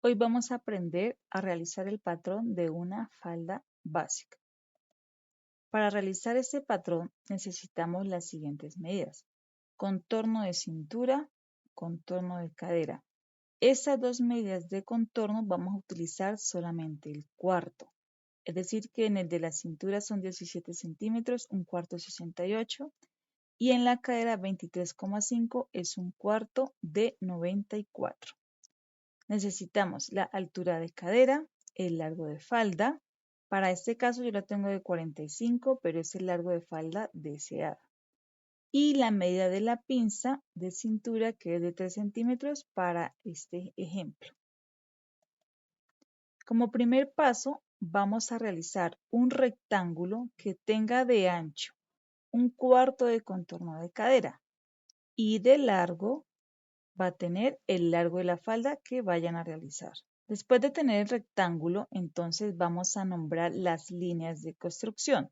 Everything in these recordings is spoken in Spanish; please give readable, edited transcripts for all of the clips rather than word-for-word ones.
Hoy vamos a aprender a realizar el patrón de una falda básica. Para realizar este patrón necesitamos las siguientes medidas: contorno de cintura, contorno de cadera. Estas dos medidas de contorno vamos a utilizar solamente el cuarto, es decir que en el de la cintura son 17 centímetros, un cuarto 68, y en la cadera 23,5 es un cuarto de 94. Necesitamos la altura de cadera, el largo de falda. Para este caso yo la tengo de 45, pero es el largo de falda deseado. Y la medida de la pinza de cintura, que es de 3 centímetros para este ejemplo. Como primer paso, vamos a realizar un rectángulo que tenga de ancho un cuarto de contorno de cadera y de largo va a tener el largo de la falda que vayan a realizar. Después de tener el rectángulo, entonces vamos a nombrar las líneas de construcción.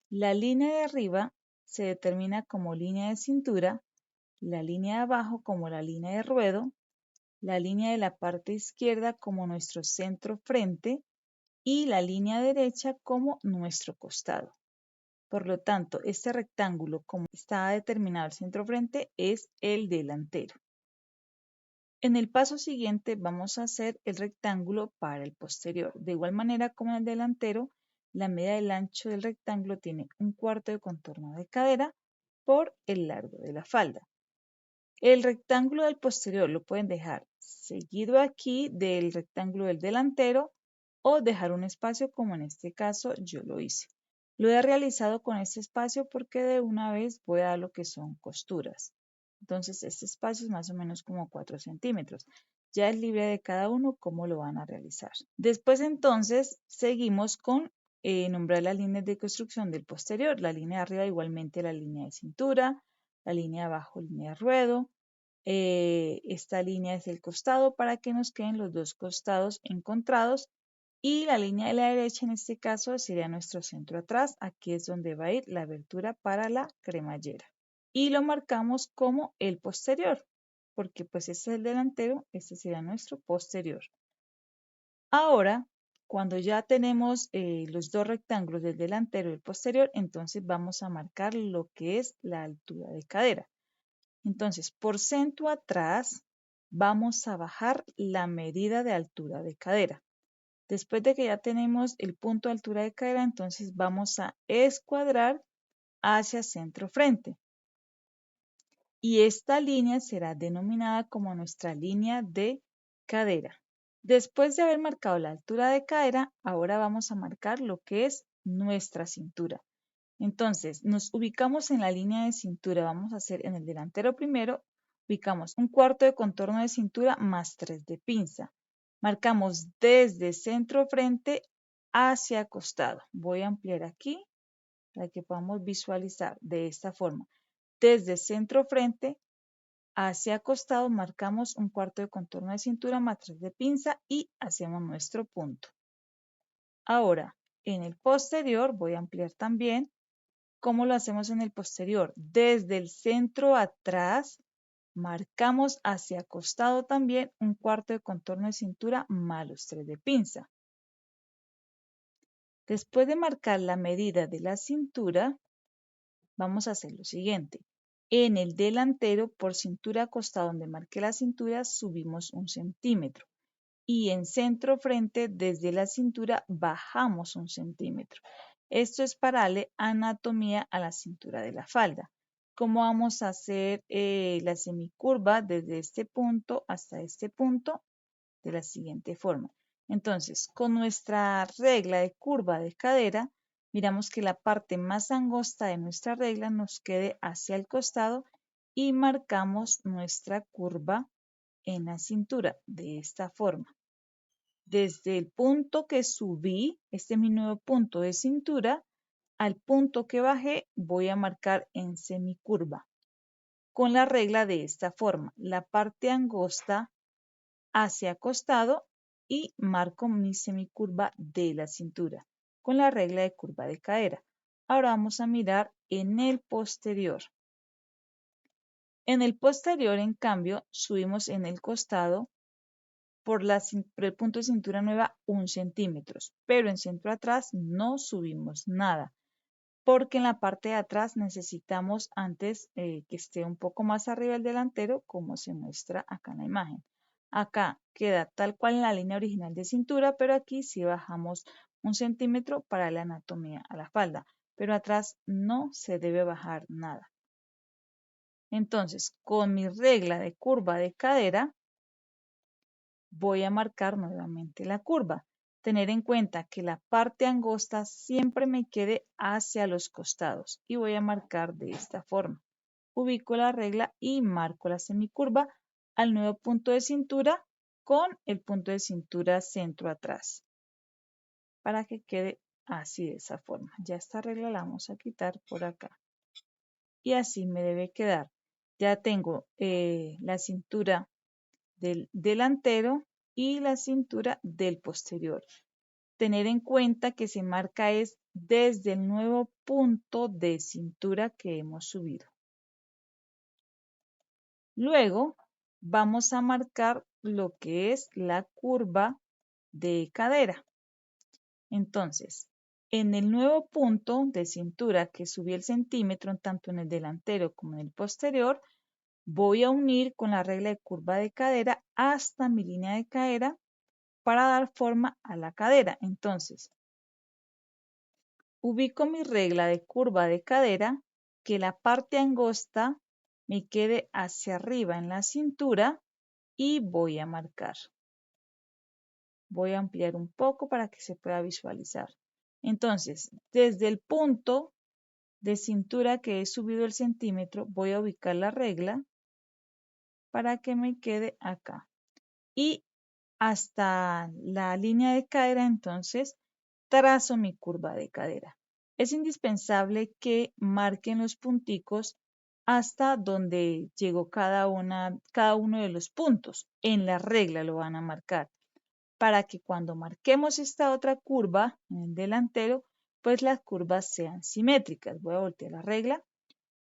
La línea de arriba se determina como línea de cintura, la línea de abajo como la línea de ruedo, la línea de la parte izquierda como nuestro centro frente y la línea derecha como nuestro costado. Por lo tanto, este rectángulo, como está determinado el centro frente, es el delantero. En el paso siguiente vamos a hacer el rectángulo para el posterior. De igual manera como en el delantero, la medida del ancho del rectángulo tiene un cuarto de contorno de cadera por el largo de la falda. El rectángulo del posterior lo pueden dejar seguido aquí del rectángulo del delantero o dejar un espacio como en este caso yo lo hice. Lo he realizado con este espacio porque de una vez voy a dar lo que son costuras. Entonces este espacio es más o menos como 4 centímetros. Ya es libre de cada uno cómo lo van a realizar. Después entonces seguimos con nombrar las líneas de construcción del posterior. La línea de arriba igualmente la línea de cintura, la línea de abajo línea de ruedo. Esta línea es el costado para que nos queden los dos costados encontrados. Y la línea de la derecha en este caso sería nuestro centro atrás. Aquí es donde va a ir la abertura para la cremallera. Y lo marcamos como el posterior, porque pues este es el delantero, este sería nuestro posterior. Ahora, cuando ya tenemos los dos rectángulos del delantero y el posterior, entonces vamos a marcar lo que es la altura de cadera. Entonces, por centro atrás, vamos a bajar la medida de altura de cadera. Después de que ya tenemos el punto de altura de cadera, entonces vamos a escuadrar hacia centro frente. Y esta línea será denominada como nuestra línea de cadera. Después de haber marcado la altura de cadera, ahora vamos a marcar lo que es nuestra cintura. Entonces, nos ubicamos en la línea de cintura. Vamos a hacer en el delantero primero, ubicamos un cuarto de contorno de cintura más 3 de pinza. Marcamos desde centro frente hacia costado. Voy a ampliar aquí para que podamos visualizar de esta forma. Desde centro frente hacia costado marcamos un cuarto de contorno de cintura más 3 de pinza y hacemos nuestro punto. Ahora, en el posterior voy a ampliar también. ¿Cómo lo hacemos en el posterior? Desde el centro atrás, marcamos hacia costado también un cuarto de contorno de cintura más los 3 de pinza. Después de marcar la medida de la cintura, vamos a hacer lo siguiente. En el delantero, por cintura a costado donde marqué la cintura, subimos 1 centímetro. Y en centro frente, desde la cintura, bajamos 1 centímetro. Esto es para darle anatomía a la cintura de la falda. ¿Cómo vamos a hacer la semicurva desde este punto hasta este punto? De la siguiente forma. Entonces, con nuestra regla de curva de cadera, miramos que la parte más angosta de nuestra regla nos quede hacia el costado y marcamos nuestra curva en la cintura de esta forma. Desde el punto que subí, este es mi nuevo punto de cintura, al punto que bajé voy a marcar en semicurva. Con la regla de esta forma, la parte angosta hacia costado y marco mi semicurva de la cintura con la regla de curva de cadera. Ahora vamos a mirar en el posterior. En el posterior, en cambio, subimos en el costado por el punto de cintura nueva 1 centímetros, pero en centro atrás no subimos nada, porque en la parte de atrás necesitamos antes que esté un poco más arriba el delantero, como se muestra acá en la imagen. Acá queda tal cual en la línea original de cintura, pero aquí sí bajamos 1 centímetro para la anatomía a la falda, pero atrás no se debe bajar nada. Entonces, con mi regla de curva de cadera, voy a marcar nuevamente la curva. Tener en cuenta que la parte angosta siempre me quede hacia los costados y voy a marcar de esta forma. Ubico la regla y marco la semicurva al nuevo punto de cintura con el punto de cintura centro atrás para que quede así de esa forma. Ya esta regla la vamos a quitar por acá y así me debe quedar. Ya tengo la cintura del delantero y la cintura del posterior. Tener en cuenta que se marca es desde el nuevo punto de cintura que hemos subido. Luego vamos a marcar lo que es la curva de cadera. Entonces, en el nuevo punto de cintura que subí el centímetro, tanto en el delantero como en el posterior, voy a unir con la regla de curva de cadera hasta mi línea de cadera para dar forma a la cadera. Entonces, ubico mi regla de curva de cadera, que la parte angosta me quede hacia arriba en la cintura y voy a marcar. Voy a ampliar un poco para que se pueda visualizar. Entonces, desde el punto de cintura que he subido el centímetro, voy a ubicar la regla para que me quede acá. Y hasta la línea de cadera, entonces, trazo mi curva de cadera. Es indispensable que marquen los punticos hasta donde llegó cada uno de los puntos. En la regla lo van a marcar para que cuando marquemos esta otra curva en el delantero, pues las curvas sean simétricas. Voy a voltear la regla,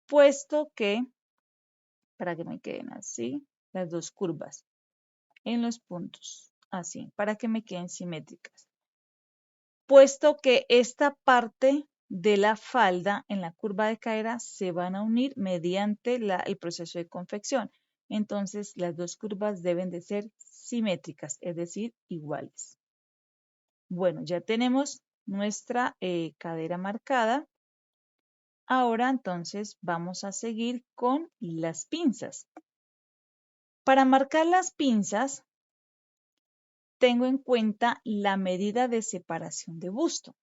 puesto que, para que me queden así, las dos curvas en los puntos, así, para que me queden simétricas. Puesto que esta parte de la falda en la curva de cadera se van a unir mediante el proceso de confección. Entonces, las dos curvas deben de ser simétricas, es decir, iguales. Bueno, ya tenemos nuestra cadera marcada. Ahora entonces vamos a seguir con las pinzas. Para marcar las pinzas, tengo en cuenta la medida de separación de busto.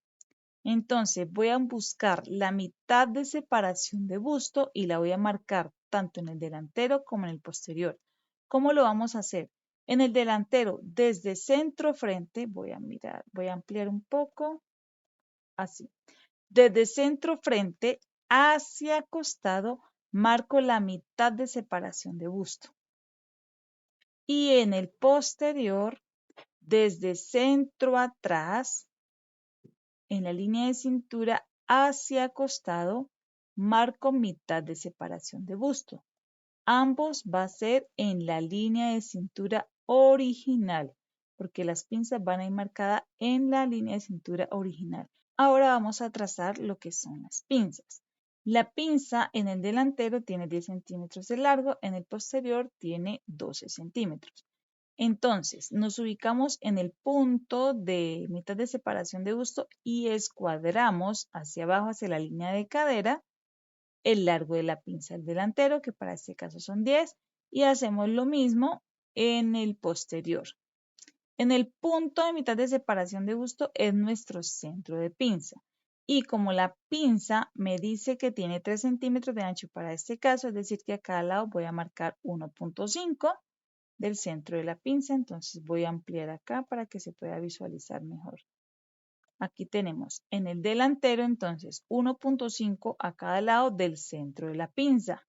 Entonces voy a buscar la mitad de separación de busto y la voy a marcar tanto en el delantero como en el posterior. ¿Cómo lo vamos a hacer? En el delantero, desde centro frente, voy a ampliar un poco, así. Desde centro frente hacia costado, marco la mitad de separación de busto. Y en el posterior, desde centro atrás, en la línea de cintura hacia costado, marco mitad de separación de busto. Ambos va a ser en la línea de cintura original, porque las pinzas van a ir marcadas en la línea de cintura original. Ahora vamos a trazar lo que son las pinzas. La pinza en el delantero tiene 10 centímetros de largo, en el posterior tiene 12 centímetros. Entonces, nos ubicamos en el punto de mitad de separación de busto y escuadramos hacia abajo, hacia la línea de cadera, el largo de la pinza del delantero, que para este caso son 10, y hacemos lo mismo en el posterior. En el punto de mitad de separación de busto es nuestro centro de pinza. Y como la pinza me dice que tiene 3 centímetros de ancho para este caso, es decir que a cada lado voy a marcar 1.5 del centro de la pinza. Entonces voy a ampliar acá para que se pueda visualizar mejor. Aquí tenemos en el delantero entonces 1.5 a cada lado del centro de la pinza.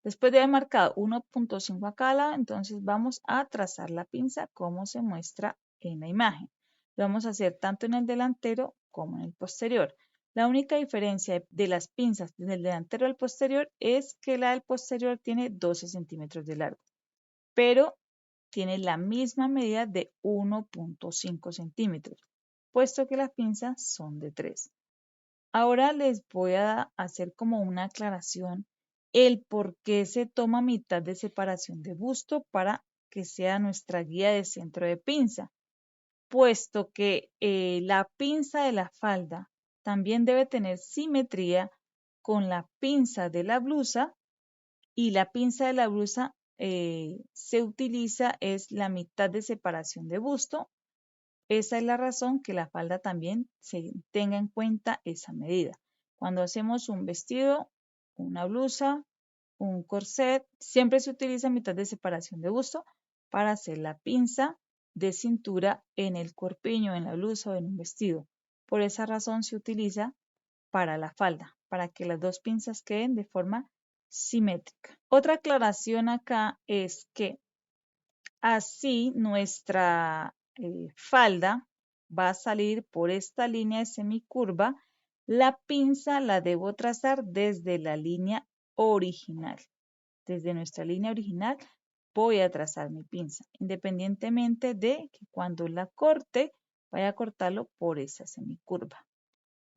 Después de haber marcado 1.5 a cada lado, entonces vamos a trazar la pinza como se muestra en la imagen. Lo vamos a hacer tanto en el delantero como en el posterior. La única diferencia de las pinzas del delantero al posterior es que la del posterior tiene 12 centímetros de largo. Pero tiene la misma medida de 1.5 centímetros, puesto que las pinzas son de 3. Ahora les voy a hacer como una aclaración el por qué se toma mitad de separación de busto para que sea nuestra guía de centro de pinza, puesto que la pinza de la falda también debe tener simetría con la pinza de la blusa, y la pinza de la blusa se utiliza es la mitad de separación de busto. Esa es la razón que la falda también se tenga en cuenta esa medida. Cuando hacemos un vestido, una blusa, un corset, siempre se utiliza mitad de separación de busto para hacer la pinza de cintura en el corpiño, en la blusa o en un vestido. Por esa razón se utiliza para la falda, para que las dos pinzas queden de forma simétrica. Otra aclaración acá es que así nuestra falda va a salir por esta línea de semicurva. La pinza la debo trazar desde la línea original. Desde nuestra línea original voy a trazar mi pinza, independientemente de que cuando la corte, vaya a cortarlo por esa semicurva.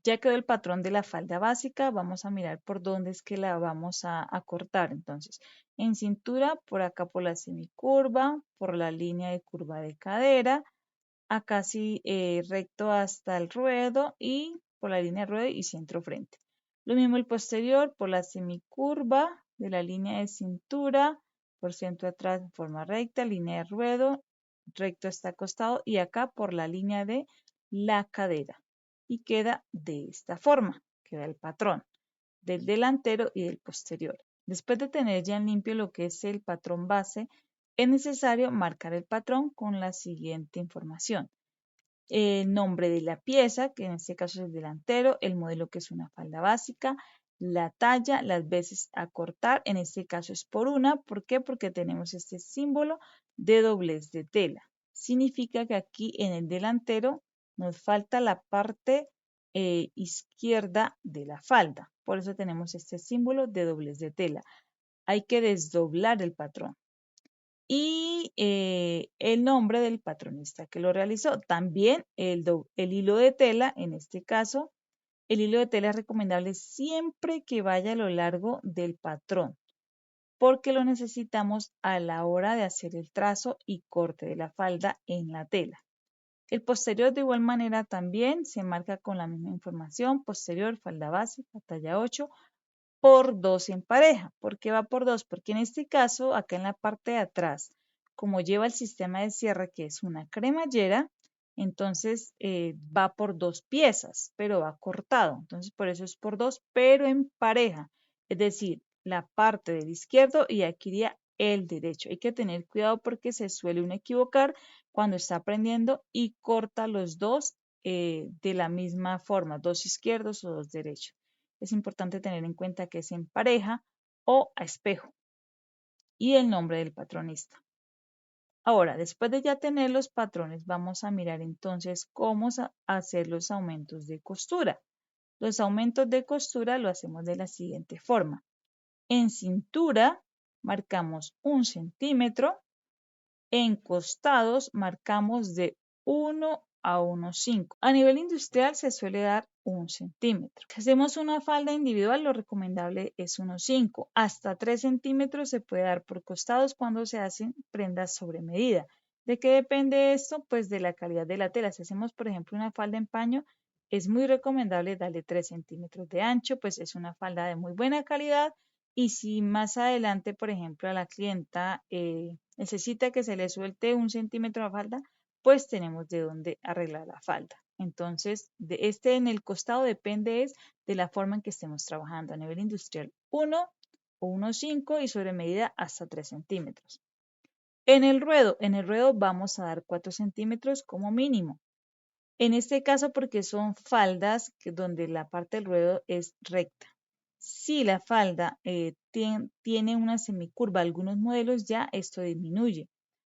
Ya quedó el patrón de la falda básica, vamos a mirar por dónde es que la vamos a cortar. Entonces, en cintura, por acá por la semicurva, por la línea de curva de cadera, acá sí recto hasta el ruedo y por la línea de ruedo y centro frente. Lo mismo el posterior, por la semicurva de la línea de cintura, por centro atrás en forma recta, línea de ruedo, recto hasta costado y acá por la línea de la cadera. Y queda de esta forma, queda el patrón del delantero y del posterior. Después de tener ya en limpio lo que es el patrón base, es necesario marcar el patrón con la siguiente información: el nombre de la pieza, que en este caso es el delantero, el modelo, que es una falda básica, la talla, las veces a cortar, en este caso es por una. ¿Por qué? Porque tenemos este símbolo de doblez de tela. Significa que aquí en el delantero nos falta la parte izquierda de la falda. Por eso tenemos este símbolo de doblez de tela. Hay que desdoblar el patrón y el nombre del patronista que lo realizó. También el hilo de tela, en este caso, el hilo de tela es recomendable siempre que vaya a lo largo del patrón, porque lo necesitamos a la hora de hacer el trazo y corte de la falda en la tela. El posterior de igual manera también se marca con la misma información: posterior, falda básica, talla 8, por 2 en pareja. ¿Por qué va por 2? Porque en este caso, acá en la parte de atrás, como lleva el sistema de cierre, que es una cremallera, entonces va por 2 piezas, pero va cortado. Entonces por eso es por 2, pero en pareja. Es decir, la parte del izquierdo y aquí iría el derecho. Hay que tener cuidado porque se suele uno equivocar cuando está aprendiendo y corta los dos de la misma forma, 2 izquierdos o 2 derechos. Es importante tener en cuenta que es en pareja o a espejo, y el nombre del patronista. Ahora, después de ya tener los patrones, vamos a mirar entonces cómo hacer los aumentos de costura. Los aumentos de costura lo hacemos de la siguiente forma: en cintura marcamos 1 centímetro, en costados marcamos de 1 a 1,5. A nivel industrial se suele dar 1 centímetro. Si hacemos una falda individual, lo recomendable es 1,5. Hasta 3 centímetros se puede dar por costados cuando se hacen prendas sobre medida. ¿De qué depende esto? Pues de la calidad de la tela. Si hacemos, por ejemplo, una falda en paño, es muy recomendable darle 3 centímetros de ancho, pues es una falda de muy buena calidad. Y si más adelante, por ejemplo, a la clienta necesita que se le suelte 1 centímetro la falda, pues tenemos de dónde arreglar la falda. Entonces, de en el costado depende es de la forma en que estemos trabajando. A nivel industrial, 1 o 1,5 y sobre medida hasta 3 centímetros. En el ruedo vamos a dar 4 centímetros como mínimo. En este caso, porque son faldas donde la parte del ruedo es recta. Si la falda tiene una semicurva, algunos modelos ya esto disminuye,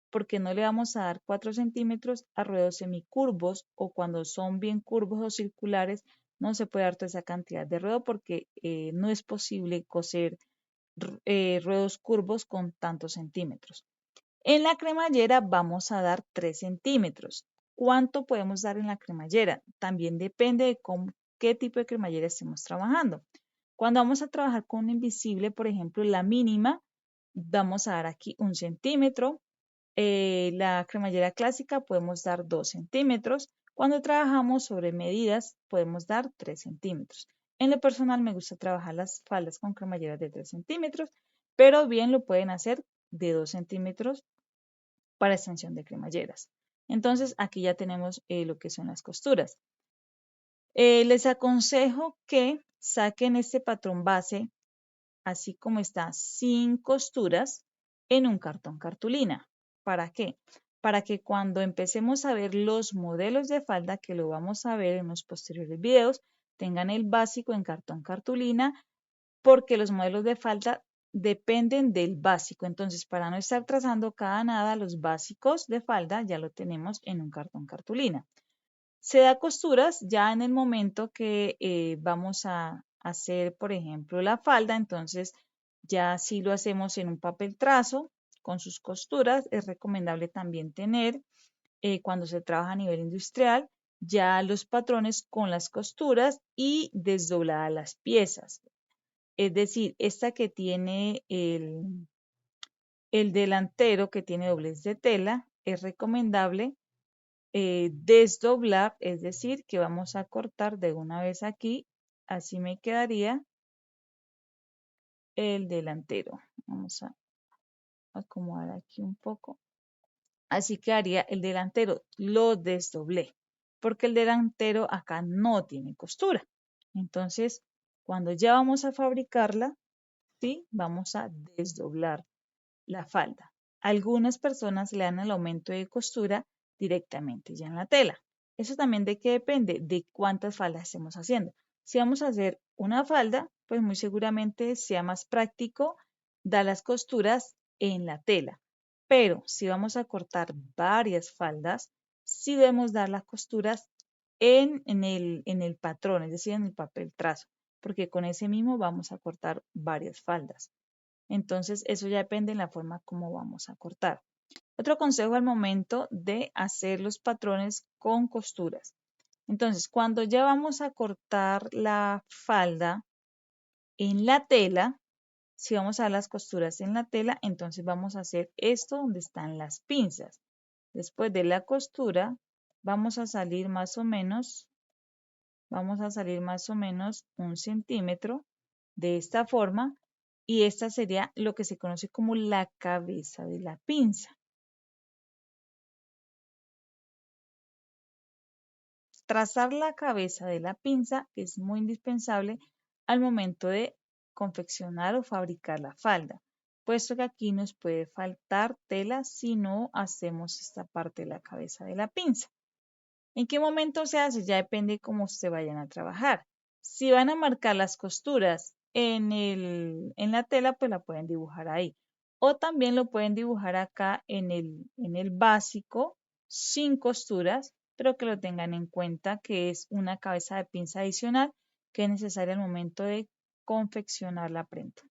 porque no le vamos a dar 4 centímetros a ruedos semicurvos, o cuando son bien curvos o circulares no se puede dar toda esa cantidad de ruedo porque no es posible coser ruedos curvos con tantos centímetros. En la cremallera vamos a dar 3 centímetros. ¿Cuánto podemos dar en la cremallera? También depende de qué tipo de cremallera estemos trabajando. Cuando vamos a trabajar con un invisible, por ejemplo, la mínima, vamos a dar aquí 1 centímetro. La cremallera clásica podemos dar 2 centímetros. Cuando trabajamos sobre medidas, podemos dar 3 centímetros. En lo personal me gusta trabajar las faldas con cremalleras de 3 centímetros, pero bien lo pueden hacer de 2 centímetros para extensión de cremalleras. Entonces aquí ya tenemos lo que son las costuras. Les aconsejo que saquen este patrón base, así como está, sin costuras, en un cartón cartulina. ¿Para qué? Para que cuando empecemos a ver los modelos de falda, que lo vamos a ver en los posteriores videos, tengan el básico en cartón cartulina, porque los modelos de falda dependen del básico. Entonces, para no estar trazando cada nada, los básicos de falda ya lo tenemos en un cartón cartulina. Se da costuras ya en el momento que vamos a hacer, por ejemplo, la falda. Entonces, ya si lo hacemos en un papel trazo con sus costuras, es recomendable también tener, cuando se trabaja a nivel industrial, ya los patrones con las costuras y desdobladas las piezas. Es decir, esta que tiene el delantero, que tiene doblez de tela, es recomendable desdoblar, es decir, que vamos a cortar de una vez aquí, así me quedaría el delantero. Vamos a acomodar aquí un poco. Así quedaría el delantero, lo desdoblé, porque el delantero acá no tiene costura. Entonces, cuando ya vamos a fabricarla, ¿sí? Vamos a desdoblar la falda. Algunas personas le dan el aumento de costura directamente ya en la tela. Eso también de qué depende, de cuántas faldas estemos haciendo. Si vamos a hacer una falda, pues muy seguramente sea más práctico dar las costuras en la tela. Pero si vamos a cortar varias faldas, sí debemos dar las costuras en el patrón, es decir, en el papel trazo, porque con ese mismo vamos a cortar varias faldas. Entonces, eso ya depende de la forma como vamos a cortar. Otro consejo al momento de hacer los patrones con costuras. Entonces, cuando ya vamos a cortar la falda en la tela, si vamos a dar las costuras en la tela, entonces vamos a hacer esto donde están las pinzas. Después de la costura, vamos a salir más o menos 1 centímetro de esta forma, y esta sería lo que se conoce como la cabeza de la pinza. Trazar la cabeza de la pinza es muy indispensable al momento de confeccionar o fabricar la falda, puesto que aquí nos puede faltar tela si no hacemos esta parte de la cabeza de la pinza. ¿En qué momento se hace? Ya depende cómo ustedes vayan a trabajar. Si van a marcar las costuras en la tela, pues la pueden dibujar ahí. O también lo pueden dibujar acá en el básico, sin costuras, pero que lo tengan en cuenta que es una cabeza de pinza adicional que es necesaria al momento de confeccionar la prenda.